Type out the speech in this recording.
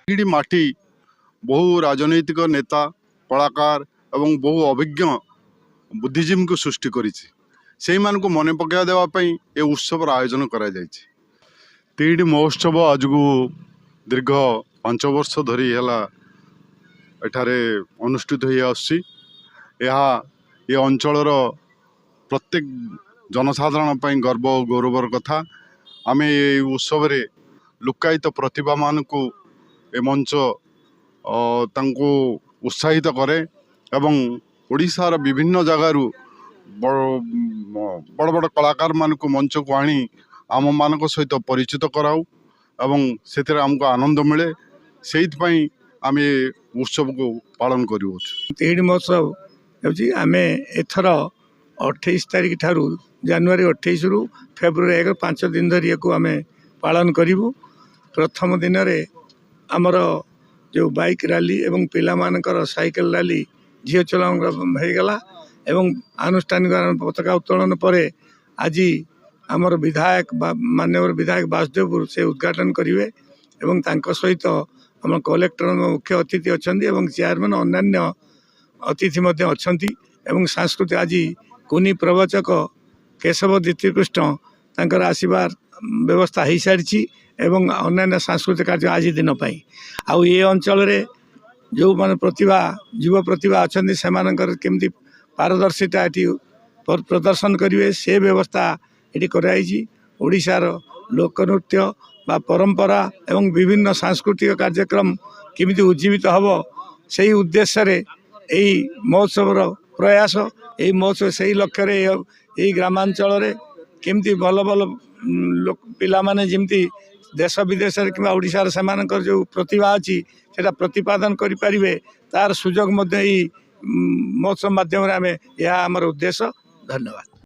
ED माटी बहु राजनैतिक नेता कलाकार एवं बहु अभिज्ञ बुद्धिजीवी को सृष्टि करी मन पकड़ा देवाई ए उत्सव आयोजन करा जायछि। तिहिडी महोत्सव आज को दीर्घ 5 वर्ष धरी है एठारे अनुष्ठित हो आसुछि। ये अंचलर प्रत्येक जनसाधारण ପାଇଁ गर्व और गौरवर कथा। आम ये उत्सव रे लुक्कायित प्रतिभा मान को ए मंच तांको उत्साहित करे एवं ओडिशार विभिन्न जगारू बड़ बड़ कलाकार मान को मंच को आनी आम मान सहित परिचित कराऊ एवं से आमको आनंद मिले से आम ये उत्सव को पालन करूँ। तिहिडी महोत्सव आम एथर 28 तारिख ठारू जनवरी 28 रु फेब्रुआरी 1 5 दिन धरी को आम पालन करूँ। प्रथम दिन रे आमर जो बाइक रैली एवं पिला मानकर साइकिल रैली झील चला होगला एवं आनुष्ठानिक पताका उत्तोलन पर आज आमर विधायक माननीय विधायक वासुदेवपुर से उद्घाटन करेंगे एवं तांको सहित आम कलेक्टर मुख्य अतिथि अच्छा चेयरमैन अन्य अतिथि अच्छा एवं सांस्कृतिक आज कुनी प्रवचक केशव द्वितीयकृष्ण तांकर आशीर्वाद व्यवस्था हो सारी एवं अन्य सांस्कृतिक कार्य आज दिन आउ ये अंचल रे जो मान प्रतिभा युव प्रतिभा अच्छा से केमती पारदर्शिता ये प्रदर्शन करेंगे से व्यवस्था ये कराई। ओडिशार लोकनृत्य बा परंपरा एवं विभिन्न सांस्कृतिक कार्यक्रम केमिति उज्जीवित हम से उद्देश्य रे यही महोत्सव प्रयास यही महोत्सव से लक्ष्य यही ग्रामांचल रे केमिति भल भल पिला माने जेमती देश विदेश कि ओडिशार सेमानकर जो प्रतिभा अच्छी से प्रतिपादन करें तार सुजोग महोत्सव माध्यम आम यह आमर उद्देश्य। धन्यवाद।